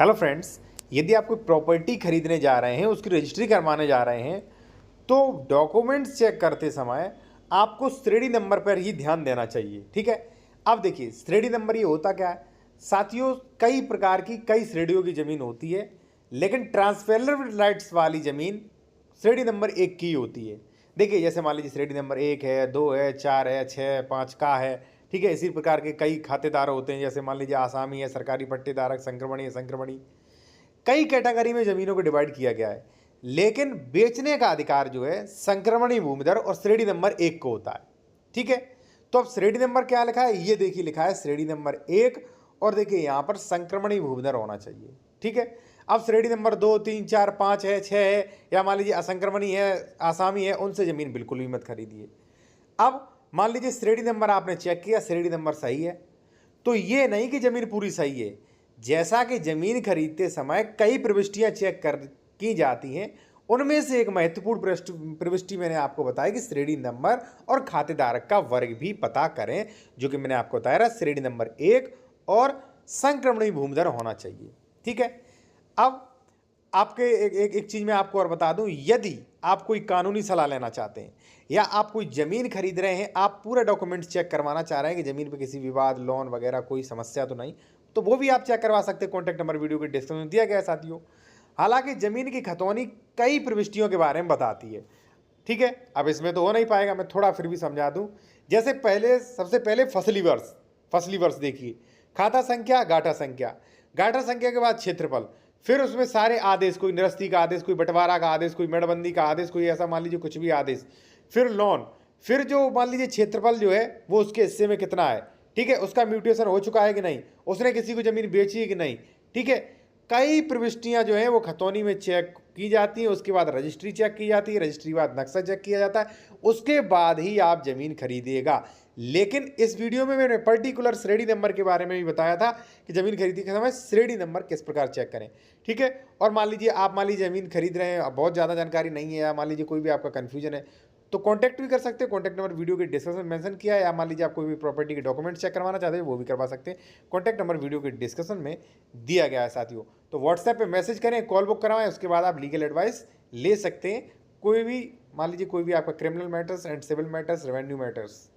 Hello friends, यदि आप कोई प्रॉपर्टी खरीदने जा रहे हैं, उसकी रजिस्ट्री करवाने जा रहे हैं, तो डॉक्यूमेंट्स चेक करते समय आपको श्रेणी नंबर पर ही ध्यान देना चाहिए। ठीक है। अब देखिए, श्रेणी नंबर ये होता क्या है साथियों, कई प्रकार की कई श्रेणियों की ज़मीन होती है, लेकिन ट्रांसफरेबल राइट्स वाली ज़मीन श्रेणी नंबर 1 की होती है। देखिए, जैसे मान लीजिए श्रेणी नंबर 1 है, 2 है, 4 है, 6, 5 का है। ठीक है। इसी प्रकार के कई खातेदार होते हैं, जैसे मान लीजिए आसामी है, सरकारी पट्टेदारक, संक्रमणी है, संक्रमणी। कई कैटेगरी में जमीनों को डिवाइड किया गया है, लेकिन बेचने का अधिकार जो है संक्रमणी भूमिधर और श्रेणी नंबर 1 को होता है। ठीक है। तो अब श्रेणी नंबर क्या लिखा है, ये देखिए लिखा है श्रेणी नंबर 1, और देखिए यहां पर संक्रमणी भूमिधर होना चाहिए। ठीक है। अब श्रेणी नंबर 2, 3, 4, 5 है, 6 है, या मान लीजिए असंक्रमणी है, आसामी है, उनसे जमीन बिल्कुल भी मत खरीदिए। अब मान लीजिए श्रेणी नंबर आपने चेक किया, श्रेणी नंबर सही है, तो ये नहीं कि जमीन पूरी सही है। जैसा कि जमीन खरीदते समय कई प्रविष्टियां चेक कर की जाती हैं, उनमें से एक महत्वपूर्ण प्रविष्टि मैंने आपको बताया कि श्रेणी नंबर और खातेदारक का वर्ग भी पता करें, जो कि मैंने आपको बताया श्रेणी नंबर 1 और संक्रमणी भूमिधर होना चाहिए। ठीक है। अब आपके एक चीज मैं आपको और बता दूं, यदि आप कोई कानूनी सलाह लेना चाहते हैं या आप कोई जमीन खरीद रहे हैं, आप पूरा डॉक्यूमेंट्स चेक करवाना चाह रहे हैं कि जमीन पे किसी विवाद, लोन वगैरह कोई समस्या तो नहीं, तो वो भी आप चेक करवा सकते हैं। कॉन्टैक्ट नंबर वीडियो के डिस्क्रिप्शन में दिया गया है साथियों। हालांकि जमीन की खतौनी कई प्रविष्टियों के बारे में बताती है। ठीक है। अब इसमें तो हो नहीं पाएगा, मैं थोड़ा फिर भी समझा दूं। जैसे सबसे पहले फसली वर्ष देखिए, खाता संख्या, गाठा संख्या के बाद क्षेत्रफल, फिर उसमें सारे आदेश, कोई निरस्ती का आदेश, कोई बंटवारा का आदेश, कोई मेड़बंदी का आदेश, कोई ऐसा मान लीजिए कुछ भी आदेश, फिर लोन, फिर जो मान लीजिए क्षेत्रफल जो है वो उसके हिस्से में कितना है। ठीक है। उसका म्यूटेशन हो चुका है कि नहीं, उसने किसी को जमीन बेची है कि नहीं। ठीक है। कई प्रविष्टियां जो है वो खतौनी में चेक की जाती हैं, उसके बाद रजिस्ट्री चेक की जाती है, रजिस्ट्री के बाद नक्शा चेक किया जाता है, उसके बाद ही आप जमीन खरीदिएगा। लेकिन इस वीडियो में मैंने पर्टिकुलर श्रेणी नंबर के बारे में भी बताया था कि जमीन खरीदने के समय श्रेणी नंबर किस प्रकार चेक करें। ठीक है। और मान लीजिए जमीन खरीद रहे हैं, बहुत ज़्यादा जानकारी नहीं है, या मान लीजिए कोई भी आपका कन्फ्यूजन है, तो कॉन्टैक्ट भी कर सकते हैं। कॉन्टैक्ट नंबर वीडियो के डिस्क्रिप्शन में मेंशन किया है, या मान लीजिए आप कोई भी प्रॉपर्टी के डॉक्यूमेंट चेक करवाना चाहते हैं वो भी करवा सकते हैं। कॉन्टैक्ट नंबर वीडियो के डिस्क्रिप्शन में दिया गया है साथियों। तो व्हाट्सएप पे मैसेज करें, कॉल बुक करवाएं, उसके बाद आप लीगल एडवाइस ले सकते हैं। कोई भी मान लीजिए कोई भी आपका criminal matters and civil matters, revenue matters.